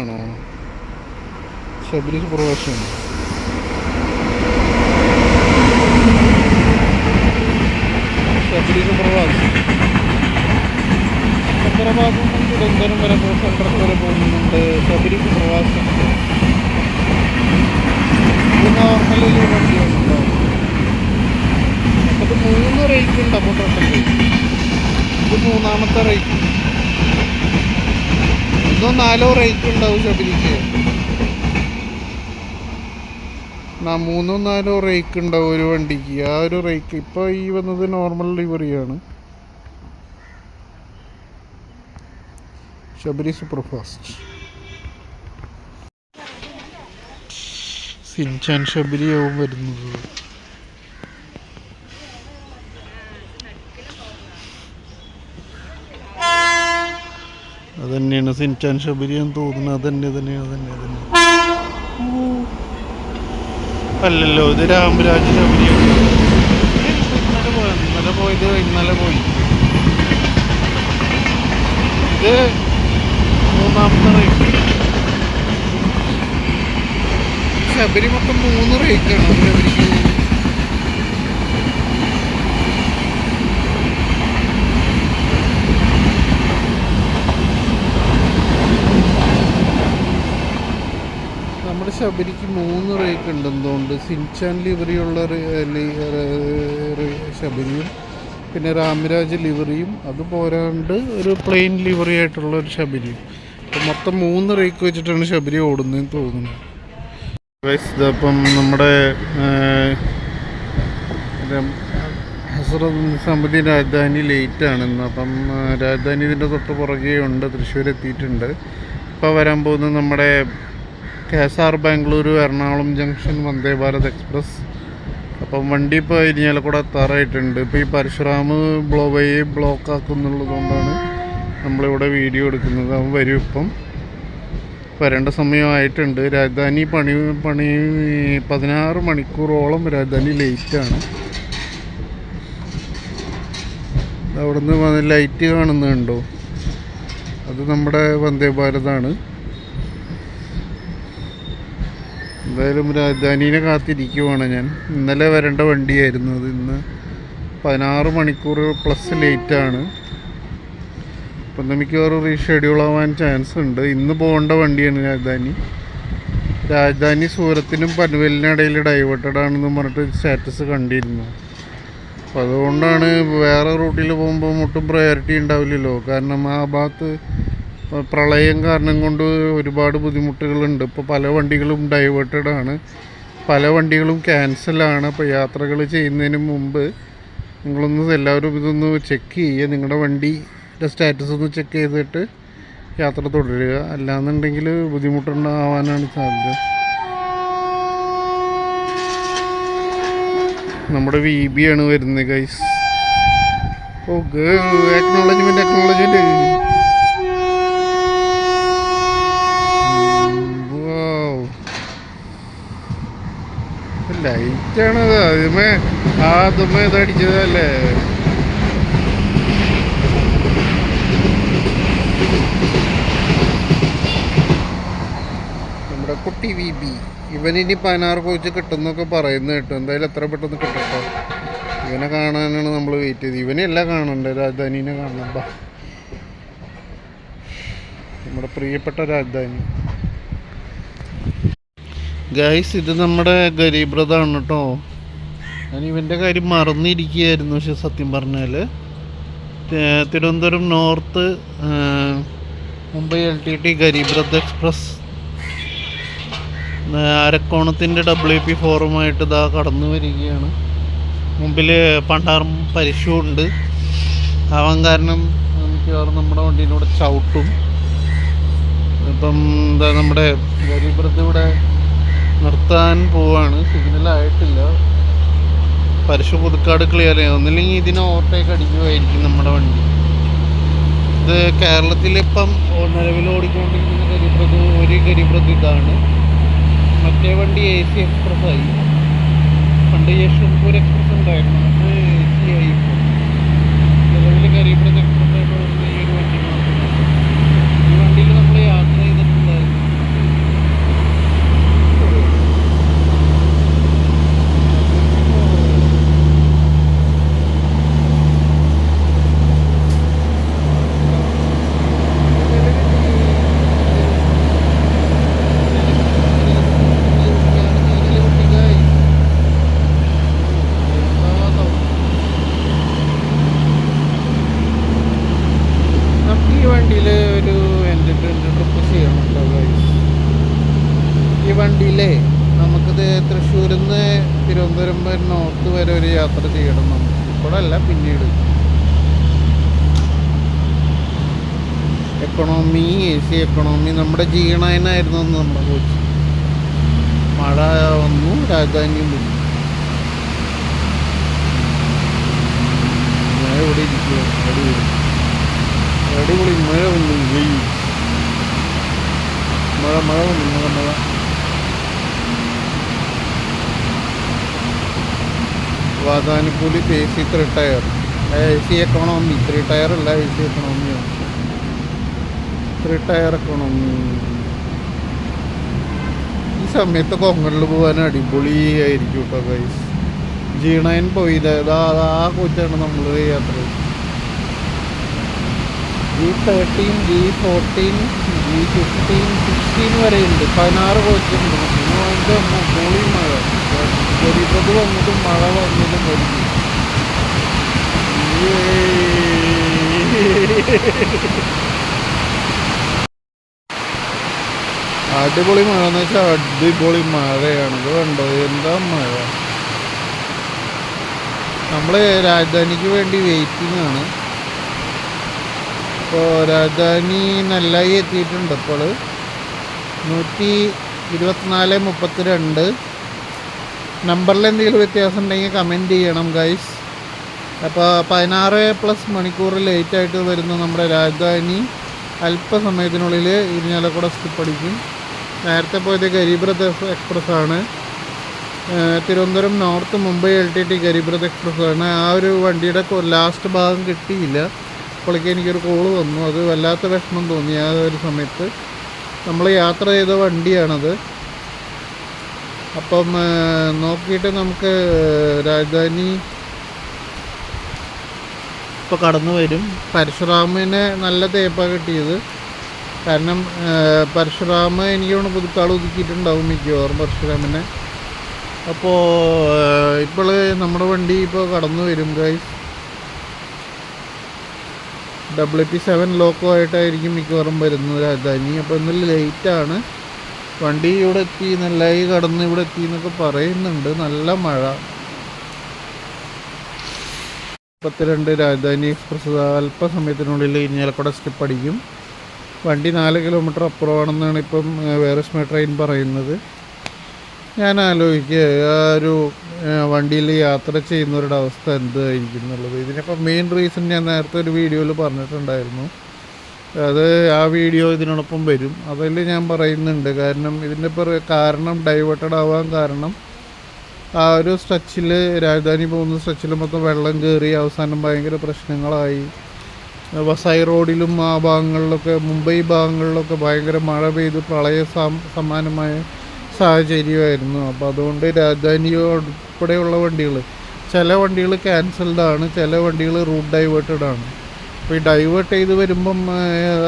ആണോ? Sabari superfast Sabari superfast ഹൈദരാബാദിൽ നിന്നും തിരുവനന്തപുരം വരെ സെൻട്രൽ വരെ പോകുന്നുണ്ട്. ശബരി സൂപ്പർഫാസ്റ്റ് ഉണ്ട്. ഇത് നോർമലി വണ്ടികളുണ്ടാവും. അപ്പോൾ 3 റേറ്റ് ഉണ്ട്. അപ്പോൾ ടോട്ടല് ഇത് 3ാമത്തെ റേറ്റ്. 3-4 റേറ്റ് ഉണ്ടാവും ശബരിക്ക്. 3-4 റേക്ക് ഉണ്ടാവും ഒരു വണ്ടിക്ക്. ആ ഒരു റേക്ക് ഇപ്പോൾ ഈ വന്നത് നോർമൽ ലിവറിയാണ്. ശബരി സൂപ്പർഫാസ്റ്റ് സിൻചാൻ ശബരിയാവും വരുന്നത്. അതന്നെയാണ് സിൻചാൻ ശബരി എന്ന് തോന്നുന്നത്. അതന്നെ അല്ലല്ലോ, ഇത് രാമരാജ് ശബരിയാണ്. ഇന്നലെ പോയി. ഇത് 3ാമത്തെ റേറ്റ്. ശബരി മൊത്തം 3 റേറ്റാണ് ശബരിക്ക്. നമ്മുടെ ശബരിക്ക് 3 റേക്ക് ഉണ്ട്. എന്തുകൊണ്ട് സിൻചാൻ ലിവറിയുള്ള ശബരിയും പിന്നെ രാമരാജ് ലിവറിയും അത് പോരാണ്ട് ഒരു പ്ലെയിൻ ലിവറി ആയിട്ടുള്ള ഒരു ശബരിയും. അപ്പം മൊത്തം 3 റേക്ക് വെച്ചിട്ടാണ് ശബരി ഓടുന്നതെന്ന് തോന്നുന്നു. ഇതപ്പം നമ്മുടെ ഹസ്രത്ത് നിസാമുദ്ദീൻ രാജധാനി ലേറ്റാണെന്ന്. അപ്പം രാജധാനി ഇതിൻ്റെ തൊട്ട് പുറകെ ഉണ്ട്. തൃശ്ശൂർ എത്തിയിട്ടുണ്ട്. ഇപ്പോൾ വരാൻ പോകുന്നത് നമ്മുടെ KSR Bangalore Ernakulam junction Vande Bharat express. അപ്പം വണ്ടി ഇപ്പോൾ ഇരിഞ്ഞാലക്കുട എത്താറായിട്ടുണ്ട്. ഇപ്പോൾ ഈ പരശുറാമ് ബ്ലോക്ക് ആക്കുന്നുള്ളതുകൊണ്ടാണ് നമ്മളിവിടെ വീഡിയോ എടുക്കുന്നത്. അവൻ വരും. ഇപ്പം വരേണ്ട സമയമായിട്ടുണ്ട്. രാജധാനി പണി 16 മണിക്കൂറോളം രാജധാനി ലേറ്റാണ്. അവിടെ നിന്ന് ലൈറ്റ് കാണുന്നുണ്ടോ? അത് നമ്മുടെ വന്ദേ ഭാരതാണ്. എന്തായാലും രാജധാനീനെ കാത്തിരിക്കുവാണ് ഞാൻ. ഇന്നലെ വരേണ്ട വണ്ടിയായിരുന്നു അത്. ഇന്ന് 16 മണിക്കൂർ പ്ലസ് ലേറ്റാണ്. അപ്പം മിക്കവാറും റീഷെഡ്യൂൾ ആവാൻ ചാൻസ് ഉണ്ട്. ഇന്ന് പോകേണ്ട വണ്ടിയാണ് രാജധാനി സൂറത്തിനും പൻവേലിനും ഇടയിൽ ഡൈവേർട്ടഡ് ആണെന്ന് പറഞ്ഞിട്ട് സ്റ്റാറ്റസ് കണ്ടിരുന്നു. അപ്പം അതുകൊണ്ടാണ് വേറെ റൂട്ടിൽ പോകുമ്പോൾ ഒട്ടും പ്രയോറിറ്റി ഉണ്ടാവില്ലല്ലോ. കാരണം ആ ഭാഗത്ത് പ്രളയം കാരണം കൊണ്ട് ഒരുപാട് ബുദ്ധിമുട്ടുകളുണ്ട്. ഇപ്പോൾ പല വണ്ടികളും ഡൈവേർട്ടഡ് ആണ്, പല വണ്ടികളും ക്യാൻസലാണ്. അപ്പോൾ യാത്രകൾ ചെയ്യുന്നതിന് മുമ്പ് എല്ലാവരും ഇതൊന്ന് ചെക്ക് ചെയ്യുക. നിങ്ങളുടെ വണ്ടിയുടെ സ്റ്റാറ്റസ് ഒന്ന് ചെക്ക് ചെയ്തിട്ട് യാത്ര തുടരുക. അല്ലാന്നുണ്ടെങ്കിൽ ബുദ്ധിമുട്ടുണ്ടാവാനാണ് സാധ്യത. നമ്മുടെ VB ആണ് വരുന്നത് ഗൈസ്. അക്നോളജ്മെൻറ്റ് ലൈറ്റാണത്. അതുമേ ഇതടിച്ചതല്ലേ. നമ്മുടെ കുട്ടി VB ഇവനിനി 16 കോച്ച് കിട്ടുന്നൊക്കെ പറയുന്ന കേട്ടോ. എന്തായാലും എത്ര പെട്ടെന്ന് കിട്ടട്ടോ. ഇവനെ കാണാനാണ് നമ്മൾ വെയിറ്റ് ചെയ്ത്. ഇവനെയല്ല കാണണ്ടേ, രാജധാനീനെ കാണണം. നമ്മുടെ പ്രിയപ്പെട്ട രാജധാനി ഗൈസ്. ഇത് നമ്മുടെ ഗരീബ് രഥാണ് കേട്ടോ. ഞാൻ ഇവൻ്റെ കാര്യം മറന്നിരിക്കുകയായിരുന്നു. പക്ഷെ സത്യം പറഞ്ഞാൽ Thiruvananthapuram north Mumbai LTT Garib Rath express അരക്കോണത്തിൻ്റെ WP ഫോറുമായിട്ട് ഇതാ കടന്നു വരികയാണ്. മുമ്പിൽ പണ്ടാറും പരിശുവും ഉണ്ട്. അവൻ കാരണം മിക്കവാറും നമ്മുടെ വണ്ടീനൂടെ ചവിട്ടും. ഇപ്പം എന്താ നമ്മുടെ ഗരീബ് രഥ് ഇവിടെ നിർത്താൻ പോവാണ്. സിഗ്നലായിട്ടില്ല. പരശു പുതുക്കാട് ക്ലിയർ ചെയ്യാം. ഒന്നില്ലെങ്കിൽ ഇതിനെ ഓവർടേക്ക് അടിക്കുമായിരിക്കും നമ്മുടെ വണ്ടി. ഇത് കേരളത്തിലിപ്പം നിലവിൽ ഓടിക്കൊണ്ടിരിക്കുന്ന ഗരീബ് രഥ് ഇതാണ്. മറ്റേ വണ്ടി AC എക്സ്പ്രസ് ആയി. പണ്ട് യശ്വന്ത്പൂർ എക്സ്പ്രസ് ഉണ്ടായിരുന്നു, അത് AC ആയി. ഇപ്പോൾ നിലവിൽ ഗരീബ് രഥ് എക്സ്പ്രസ് ആയിട്ട് ഈ ഒരു വണ്ടി മാത്രമാണ്. ഈ വണ്ടിയിൽ നമ്മൾ യാത്ര ചെയ്തിട്ടുണ്ടായിരുന്നു. പനവേലിൽ നിന്ന് തിരുവനന്തപുരം നോർത്ത് വരെ ഒരു യാത്ര ചെയ്യണം നമുക്ക്. ഇപ്പോഴല്ല, പിന്നീട്. Economy, AC economy. നമ്മുടെ G9 ആയിരുന്നു നമ്മുടെ കോച്ച്. മഴ വന്നു, രാജധാനിയും വന്നു. മഴ ഇവിടെ ഇരിക്കുക, അടിപൊളി മഴ വന്നു. മഴ വന്നു, മഴ. വാതാനുകൂലി AC 3 tier. AC economy 3 tier അല്ല, AC എക്കണോമിയാണ്. 3 ടയർ എക്കണോമി. ഈ സമയത്ത് കൊങ്കണിൽ പോകാൻ അടിപൊളിയായിരിക്കും കേട്ടോ ഗൈസ്. G9 പോയില്ല, ആ കോച്ചാണ് നമ്മൾ യാത്ര. G13, G14, G15, 16 വരെയുണ്ട്. 16 കോച്ചുണ്ട്. അതിൻ്റെ മുകളിൽ മഴ. ഗരീബത് വന്നതും മഴ വന്നതും വരുന്നു. അടിപൊളി മഴ എന്ന് വെച്ചാൽ അടിപൊളി മഴയാണ്. ഇത് കണ്ടോ, എന്താ മഴ. നമ്മൾ രാജധാനിക്ക് വേണ്ടി വെയിറ്റിംഗ് ആണ്. ഇപ്പോൾ രാജധാനി നെല്ലായി എത്തിയിട്ടുണ്ട്. ഇപ്പോൾ 124:32. നമ്പറിൽ എന്തെങ്കിലും വ്യത്യാസം ഉണ്ടെങ്കിൽ കമൻറ്റ് ചെയ്യണം ഗൈസ്. അപ്പോൾ 16+ മണിക്കൂർ ലേറ്റായിട്ട് വരുന്ന നമ്മുടെ രാജധാനി അല്പസമയത്തിനുള്ളിൽ ഇരിഞ്ഞാലക്കുട സ്കിപ്പ് അടിക്കും. നേരത്തെ പോയത് ഗരീബ് രഥ് എക്സ്പ്രസ്സാണ്. തിരുവനന്തപുരം നോർത്ത് മുംബൈ LTT ഗരീബ് രഥ് എക്സ്പ്രസ്സാണ്. ആ ഒരു വണ്ടിയുടെ ലാസ്റ്റ് ഭാഗം കിട്ടിയില്ല. അപ്പോഴേക്ക് എനിക്കൊരു കോള് വന്നു. അത് വല്ലാത്ത വിഷമം തോന്നി. ആ ഒരു സമയത്ത് നമ്മൾ യാത്ര ചെയ്ത വണ്ടിയാണത്. അപ്പം നോക്കിയിട്ട് നമുക്ക് രാജധാനി ഇപ്പോൾ കടന്നു വരും. പരശുറാമിന് നല്ല തേപ്പാണ് കിട്ടിയത്. കാരണം പരശുറാമ എനിക്കാണ് പുതുക്കാൾ ഒതുക്കിയിട്ടുണ്ടാവും മിക്കവാറും പരശുരാമിനെ. അപ്പോൾ ഇപ്പോൾ നമ്മുടെ വണ്ടി ഇപ്പോൾ കടന്നു വരും ഗൈസ്. WP7 ലോക്കോ ആയിട്ടായിരിക്കും മിക്കവാറും വരുന്നത് രാജധാനി. അപ്പോൾ ഇന്നലെ ലേറ്റാണ്. വണ്ടി ഇവിടെ എത്തി, നെല്ലായി കടന്ന് ഇവിടെ എത്തി എന്നൊക്കെ പറയുന്നുണ്ട്. നല്ല മഴ. 32 രാജധാനി എക്സ്പ്രസ് അല്പസമയത്തിനുള്ളിൽ ഇരിഞ്ഞാലക്കുട സ്കിപ്പ് അടിക്കും. വണ്ടി 4 കിലോമീറ്റർ അപ്പുറമാണെന്നാണ് ഇപ്പം വേറസ്മേ ട്രെയിൻ പറയുന്നത്. ഞാൻ ആലോചിക്കുക ആ ഒരു വണ്ടിയിൽ യാത്ര ചെയ്യുന്നവരുടെ അവസ്ഥ എന്തായിരിക്കും എന്നുള്ളത്. ഇതിനിപ്പോൾ മെയിൻ റീസൺ ഞാൻ നേരത്തെ ഒരു വീഡിയോയിൽ പറഞ്ഞിട്ടുണ്ടായിരുന്നു. അത് ആ വീഡിയോ ഇതിനോടൊപ്പം വരും. അതിൽ ഞാൻ പറയുന്നുണ്ട്. കാരണം ഇതിൻ്റെ കാരണം ഡൈവേർട്ടഡ് ആവാൻ കാരണം ആ ഒരു സ്ട്രെച്ചിൽ, രാജധാനി പോകുന്ന സ്ട്രെച്ചിൽ മൊത്തം വെള്ളം കയറി അവസാനം ഭയങ്കര പ്രശ്നങ്ങളായി. വസായി റോഡിലും ആ ഭാഗങ്ങളിലൊക്കെ, മുംബൈ ഭാഗങ്ങളിലൊക്കെ ഭയങ്കര മഴ പെയ്ത് പ്രളയ സമാനമായ സാഹചര്യമായിരുന്നു. അപ്പോൾ അതുകൊണ്ട് രാജധാനി ഉൾപ്പെടെയുള്ള വണ്ടികൾ, ചില വണ്ടികൾ ക്യാൻസൽഡാണ്, ചില വണ്ടികൾ റൂട്ട് ഡൈവേർട്ടഡ് ആണ്. അപ്പോൾ ഈ ഡൈവേർട്ട് ചെയ്ത് വരുമ്പം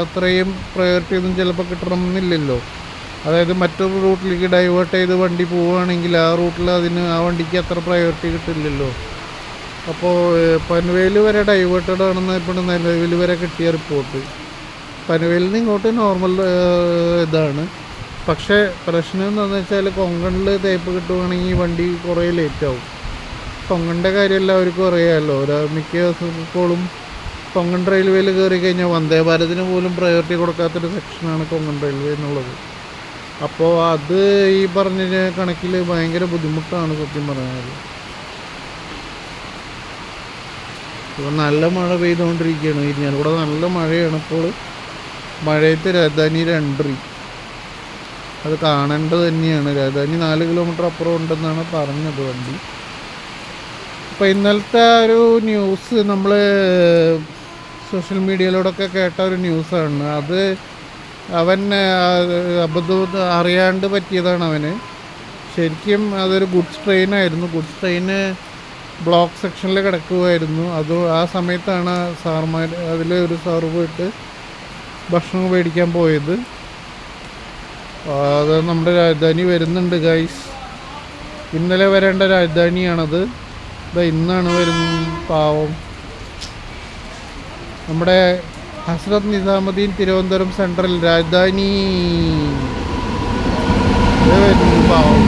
അത്രയും പ്രയോറിറ്റി ഒന്നും ചിലപ്പോൾ കിട്ടണമെന്നില്ലല്ലോ. അതായത് മറ്റൊരു റൂട്ടിലേക്ക് ഡൈവേർട്ട് ചെയ്ത് വണ്ടി പോവുകയാണെങ്കിൽ ആ റൂട്ടിൽ ആ വണ്ടിക്ക് അത്ര പ്രയോറിറ്റി കിട്ടില്ലല്ലോ. അപ്പോൾ പനവേൽ വരെ ഡൈവേർട്ടഡ് ആണെന്ന് ഇപ്പോൾ നിലവിൽ വരെ കിട്ടിയ റിപ്പോർട്ട്. പനവേലിൽ നിന്ന് ഇങ്ങോട്ട് നോർമൽ ഇതാണ്. പക്ഷേ പ്രശ്നം എന്താണെന്ന് വെച്ചാൽ കൊങ്കണിൽ തേപ്പ് കിട്ടുകയാണെങ്കിൽ വണ്ടി കുറേ ലേറ്റാവും. കൊങ്കണിൻ്റെ കാര്യം എല്ലാവർക്കും അറിയാമല്ലോ. മിക്ക ദിവസത്തോളം കൊങ്കൺ റെയിൽവേയിൽ കയറി കഴിഞ്ഞാൽ വന്ദേ ഭാരതിന് പോലും പ്രയോറിറ്റി കൊടുക്കാത്തൊരു സെക്ഷനാണ് കൊങ്കൺ റെയിൽവേ എന്നുള്ളത്. അപ്പോൾ അത് ഈ പറഞ്ഞ കണക്കിൽ ഭയങ്കര ബുദ്ധിമുട്ടാണ് സത്യം പറഞ്ഞാൽ. ഇപ്പോൾ നല്ല മഴ പെയ്തുകൊണ്ടിരിക്കുകയാണ്. ഇരിഞ്ഞാലക്കുട നല്ല മഴയാണ് ഇപ്പോൾ. മഴയത്ത് രാജധാനിയുടെ എൻട്രി അത് കാണേണ്ടത് തന്നെയാണ്. രാജധാനി 4 കിലോമീറ്റർ അപ്പുറം ഉണ്ടെന്നാണ് പറഞ്ഞത് വണ്ടി. അപ്പോൾ ഇന്നലത്തെ ഒരു ന്യൂസ് നമ്മൾ സോഷ്യൽ മീഡിയയിലൂടെയൊക്കെ കേട്ട ഒരു ന്യൂസാണ്. അത് അവൻ അബദ്ധം അറിയാണ്ട് പറ്റിയതാണ് അവന്. ശരിക്കും അതൊരു ഗുഡ്സ് ട്രെയിനായിരുന്നു. ഗുഡ്സ് ട്രെയിന് ബ്ലോക്ക് സെക്ഷനിൽ കിടക്കുമായിരുന്നു. ആ സമയത്താണ് സാറുമാർ അതിൽ ഒരു സാറ് പോയിട്ട് ഭക്ഷണം മേടിക്കാൻ പോയത്. അത് നമ്മുടെ രാജധാനി വരുന്നുണ്ട് ഗൈസ്. ഇന്നലെ വരേണ്ട രാജധാനിയാണത്. ഇന്നാണ് വരുന്നത്. പാവം നമ്മുടെ ഹസ്രത്ത് നിസാമുദ്ദീൻ തിരുവനന്തപുരം സെൻട്രൽ രാജധാനി. പാവം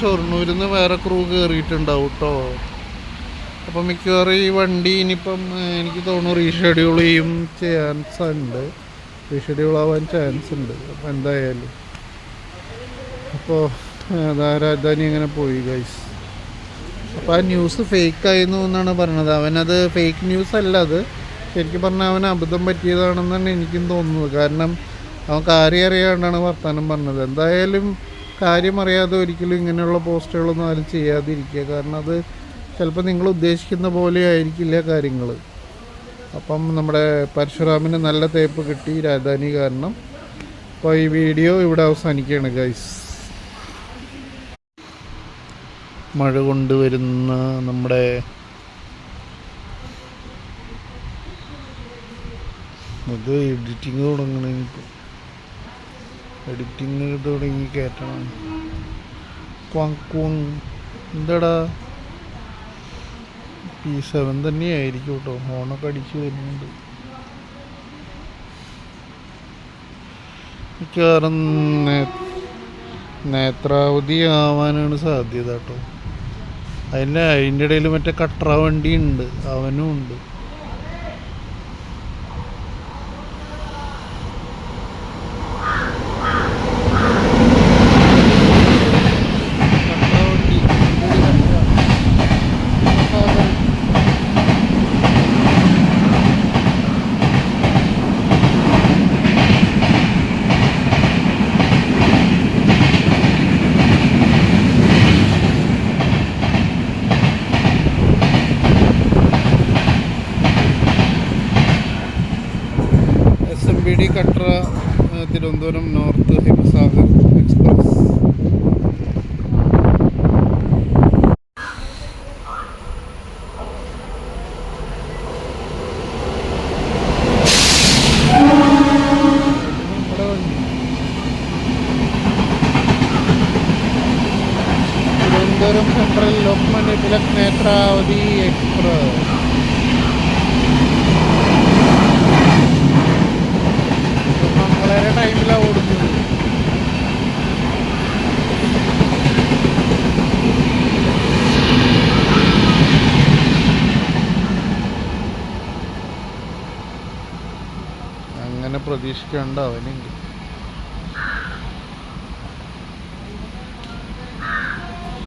ഷൊർണൂരിൽ നിന്ന് വേറെ ക്രൂ കയറിയിട്ടുണ്ടാവും കേട്ടോ. അപ്പം മിക്കവാറും ഈ വണ്ടി ഇനിയിപ്പം എനിക്ക് തോന്നുന്നു റീഷെഡ്യൂൾ ചെയ്യും ചാൻസ് ഉണ്ട്, റീഷെഡ്യൂൾ ആവാൻ ചാൻസ് ഉണ്ട്. അപ്പം എന്തായാലും അപ്പോൾ രാജധാനി അങ്ങനെ പോയി ഗൈസ്. അപ്പോൾ ആ ന്യൂസ് ഫേക്കായിരുന്നു എന്നാണ് പറഞ്ഞത്. അവനത് ഫേക്ക് ന്യൂസ് അല്ല, അത് ശരിക്കും പറഞ്ഞാൽ അവന് അബദ്ധം പറ്റിയതാണെന്നാണ് എനിക്കും തോന്നുന്നത്. കാരണം അവൻ കാര്യം അറിയാണ്ടാണ് വർത്തമാനം പറഞ്ഞത്. എന്തായാലും കാര്യം അറിയാതെ ഒരിക്കലും ഇങ്ങനെയുള്ള പോസ്റ്റുകളൊന്നും ആരും ചെയ്യാതിരിക്കുക. കാരണം അത് ചിലപ്പോൾ നിങ്ങൾ ഉദ്ദേശിക്കുന്ന പോലെ ആയിരിക്കില്ല കാര്യങ്ങൾ. അപ്പം നമ്മുടെ പരശുറാമിന് നല്ല തേപ്പ് കിട്ടി രാജധാനി കാരണം. അപ്പോൾ ഈ വീഡിയോ ഇവിടെ അവസാനിക്കുകയാണ് ഗൈസ്. മഴ കൊണ്ടുവരുന്ന നമ്മുടെ ഇത് എഡിറ്റിങ് തുടങ്ങണം. ഇപ്പോൾ എഡിറ്റിങ് തുടങ്ങി കയറ്റണം. എന്താടാ P7 തന്നെയായിരിക്കും കേട്ടോ. ഹോണൊക്കെ അടിച്ച് വരുന്നുണ്ട്. മിക്കവാറും നേത്രാവതി ആവാനാണ് സാധ്യത കേട്ടോ. അതിൻ്റെ ഇടയിൽ മറ്റേ കട്ര വണ്ടി ഉണ്ട്, അവനും ഉണ്ട്. SMBD Katra Thiruvananthapuram north Himsagar express. Thiruvananthapuram central Lokmanya Tilak Netravati express. വളരെ ടൈമിലാണ് ഓടുന്നത്. അങ്ങനെ പ്രതീക്ഷിക്കേണ്ട അവനെങ്കിൽ